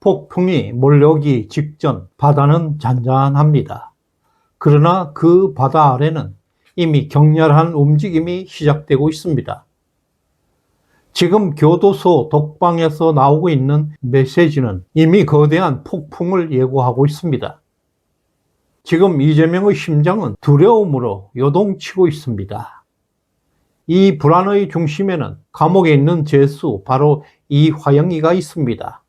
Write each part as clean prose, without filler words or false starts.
폭풍이 몰려오기 직전 바다는 잔잔합니다. 그러나 그 바다 아래는 이미 격렬한 움직임이 시작되고 있습니다. 지금 교도소 독방에서 나오고 있는 메시지는 이미 거대한 폭풍을 예고하고 있습니다. 지금 이재명의 심장은 두려움으로 요동치고 있습니다. 이 불안의 중심에는 감옥에 있는 죄수 바로 이화영이가 있습니다.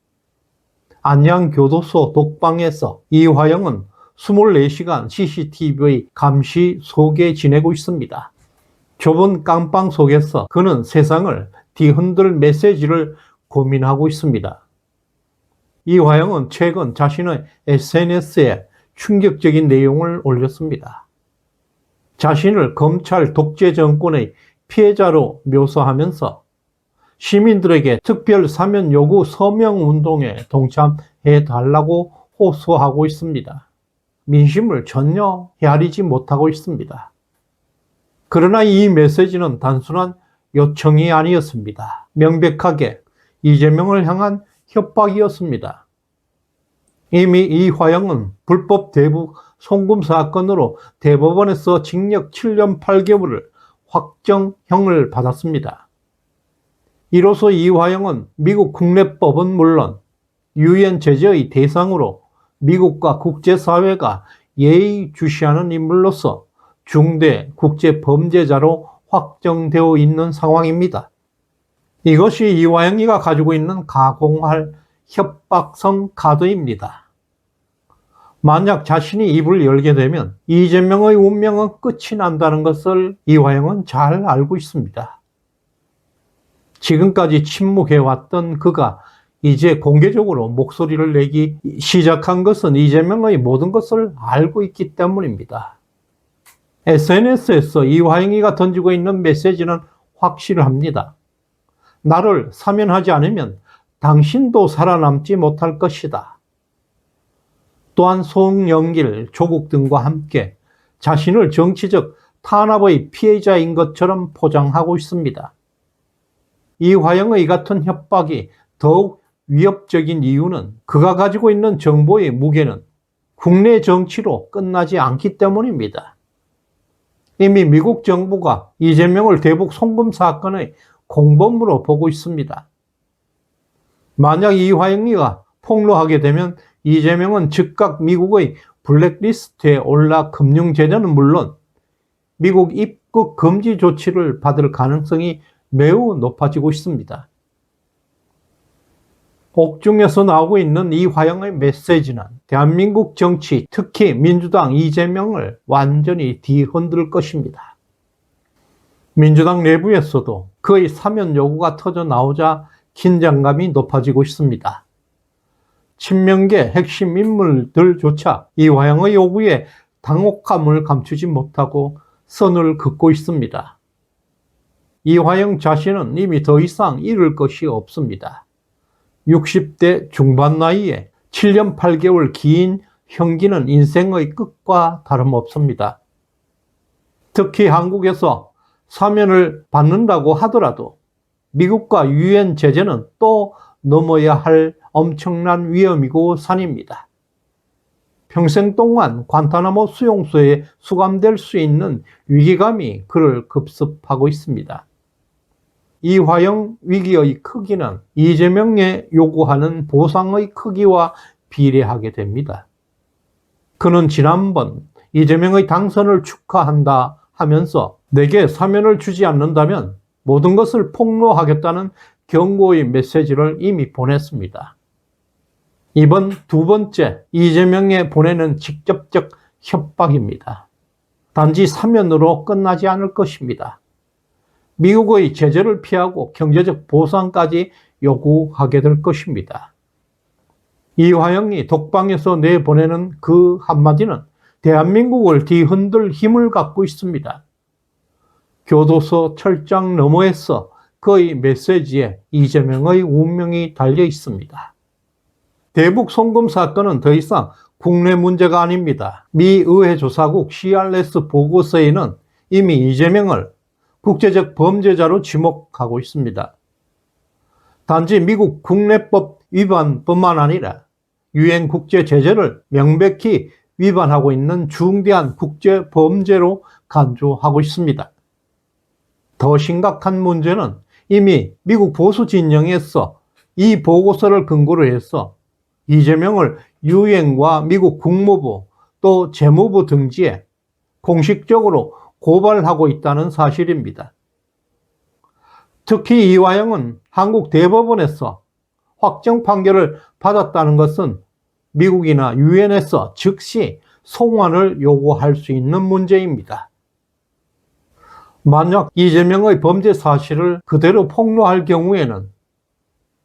안양교도소 독방에서 이화영은 24시간 CCTV 감시 속에 지내고 있습니다. 좁은 깜방 속에서 그는 세상을 뒤흔들 메시지를 고민하고 있습니다. 이화영은 최근 자신의 SNS에 충격적인 내용을 올렸습니다. 자신을 검찰 독재 정권의 피해자로 묘사하면서 시민들에게 특별 사면 요구 서명 운동에 동참해 달라고 호소하고 있습니다. 민심을 전혀 헤아리지 못하고 있습니다. 그러나 이 메시지는 단순한 요청이 아니었습니다. 명백하게 이재명을 향한 협박이었습니다. 이미 이화영은 불법 대북 송금 사건으로 대법원에서 징역 7년 8개월을 확정형을 받았습니다. 이로써 이화영은 미국 국내법은 물론 유엔 제재의 대상으로 미국과 국제사회가 예의주시하는 인물로서 중대 국제범죄자로 확정되어 있는 상황입니다. 이것이 이화영이가 가지고 있는 가공할 협박성 카드입니다. 만약 자신이 입을 열게 되면 이재명의 운명은 끝이 난다는 것을 이화영은 잘 알고 있습니다. 지금까지 침묵해왔던 그가 이제 공개적으로 목소리를 내기 시작한 것은 이재명의 모든 것을 알고 있기 때문입니다. SNS에서 이화영이가 던지고 있는 메시지는 확실합니다. 나를 사면하지 않으면 당신도 살아남지 못할 것이다. 또한 송영길, 조국 등과 함께 자신을 정치적 탄압의 피해자인 것처럼 포장하고 있습니다. 이화영의 같은 협박이 더욱 위협적인 이유는 그가 가지고 있는 정보의 무게는 국내 정치로 끝나지 않기 때문입니다. 이미 미국 정부가 이재명을 대북 송금 사건의 공범으로 보고 있습니다. 만약 이화영이가 폭로하게 되면 이재명은 즉각 미국의 블랙리스트에 올라 금융 제재는 물론 미국 입국 금지 조치를 받을 가능성이 매우 높아지고 있습니다. 옥중에서 나오고 있는 이화영의 메시지는 대한민국 정치, 특히 민주당 이재명을 완전히 뒤흔들 것입니다. 민주당 내부에서도 그의 사면 요구가 터져 나오자 긴장감이 높아지고 있습니다. 친명계 핵심 인물들조차 이화영의 요구에 당혹감을 감추지 못하고 선을 긋고 있습니다. 이화영 자신은 이미 더 이상 잃을 것이 없습니다. 60대 중반 나이에 7년 8개월 긴 형기는 인생의 끝과 다름없습니다. 특히 한국에서 사면을 받는다고 하더라도 미국과 유엔 제재는 또 넘어야 할 엄청난 위험이고 산입니다. 평생 동안 관타나모 수용소에 수감될 수 있는 위기감이 그를 급습하고 있습니다. 이화영 위기의 크기는 이재명에 요구하는 보상의 크기와 비례하게 됩니다. 그는 지난번 이재명의 당선을 축하한다 하면서 내게 사면을 주지 않는다면 모든 것을 폭로하겠다는 경고의 메시지를 이미 보냈습니다. 이번 두 번째 이재명에 보내는 직접적 협박입니다. 단지 사면으로 끝나지 않을 것입니다. 미국의 제재를 피하고 경제적 보상까지 요구하게 될 것입니다. 이화영이 독방에서 내보내는 그 한마디는 대한민국을 뒤흔들 힘을 갖고 있습니다. 교도소 철장 너머에서 그의 메시지에 이재명의 운명이 달려 있습니다. 대북 송금 사건은 더 이상 국내 문제가 아닙니다. 미 의회 조사국 CRS 보고서에는 이미 이재명을 국제적 범죄자로 지목하고 있습니다. 단지 미국 국내법 위반뿐만 아니라 유엔 국제 제재를 명백히 위반하고 있는 중대한 국제 범죄로 간주하고 있습니다. 더 심각한 문제는 이미 미국 보수 진영에서 이 보고서를 근거로 해서 이재명을 유엔과 미국 국무부 또 재무부 등지에 공식적으로 고발하고 있다는 사실입니다. 특히 이화영은 한국 대법원에서 확정 판결을 받았다는 것은 미국이나 유엔에서 즉시 송환을 요구할 수 있는 문제입니다. 만약 이재명의 범죄 사실을 그대로 폭로할 경우에는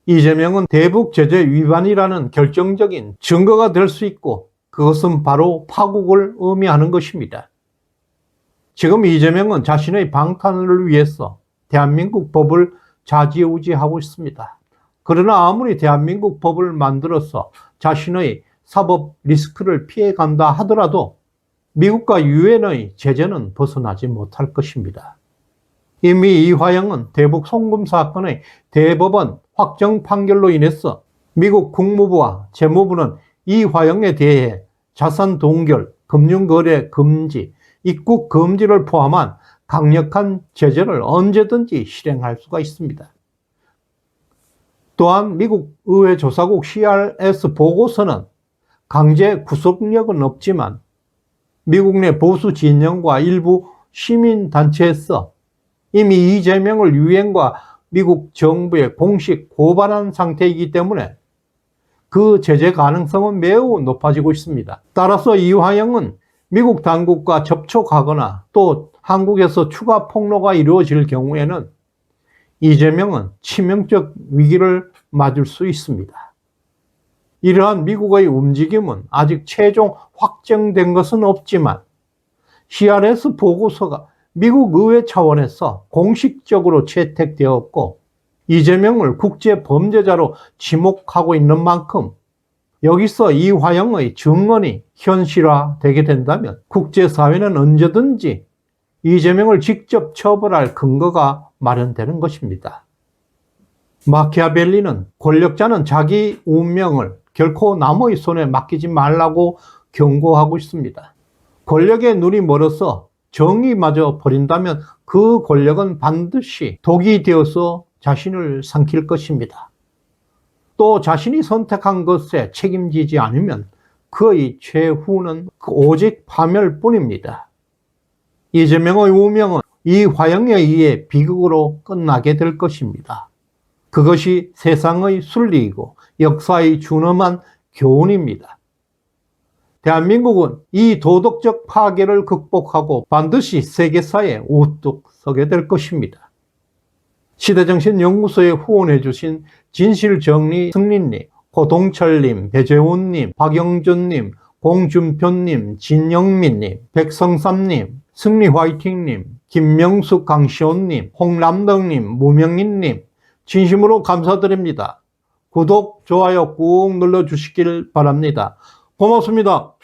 이재명은 대북 제재 위반이라는 결정적인 증거가 될 수 있고 그것은 바로 파국을 의미하는 것입니다. 지금 이재명은 자신의 방탄을 위해서 대한민국 법을 좌지우지하고 있습니다. 그러나 아무리 대한민국 법을 만들어서 자신의 사법 리스크를 피해간다 하더라도 미국과 유엔의 제재는 벗어나지 못할 것입니다. 이미 이화영은 대북 송금 사건의 대법원 확정 판결로 인해서 미국 국무부와 재무부는 이화영에 대해 자산 동결, 금융거래 금지, 입국 금지를 포함한 강력한 제재를 언제든지 실행할 수가 있습니다. 또한 미국 의회 조사국 CRS 보고서는 강제 구속력은 없지만 미국 내 보수 진영과 일부 시민단체에서 이미 이재명을 유엔과 미국 정부에 공식 고발한 상태이기 때문에 그 제재 가능성은 매우 높아지고 있습니다. 따라서 이화영은 미국 당국과 접촉하거나 또 한국에서 추가 폭로가 이루어질 경우에는 이재명은 치명적 위기를 맞을 수 있습니다. 이러한 미국의 움직임은 아직 최종 확정된 것은 없지만 CRS 보고서가 미국 의회 차원에서 공식적으로 채택되었고 이재명을 국제범죄자로 지목하고 있는 만큼 여기서 이화영의 증언이 현실화되게 된다면 국제사회는 언제든지 이재명을 직접 처벌할 근거가 마련되는 것입니다. 마키아벨리는 권력자는 자기 운명을 결코 남의 손에 맡기지 말라고 경고하고 있습니다. 권력에 눈이 멀어서 정의마저 버린다면 그 권력은 반드시 독이 되어서 자신을 삼킬 것입니다. 또 자신이 선택한 것에 책임지지 않으면 그의 최후는 오직 파멸뿐입니다. 이재명의 운명은 이화영에 의해 비극으로 끝나게 될 것입니다. 그것이 세상의 순리이고 역사의 준엄한 교훈입니다. 대한민국은 이 도덕적 파괴를 극복하고 반드시 세계사에 우뚝 서게 될 것입니다. 시대정신연구소에 후원해 주신 진실정리 승리님, 고동철님, 배재훈님, 박영준님, 공준표님, 진영민님, 백성삼님, 승리화이팅님, 김명숙 강시온님, 홍남덕님, 무명인님 진심으로 감사드립니다. 구독, 좋아요 꾹 눌러주시길 바랍니다. 고맙습니다.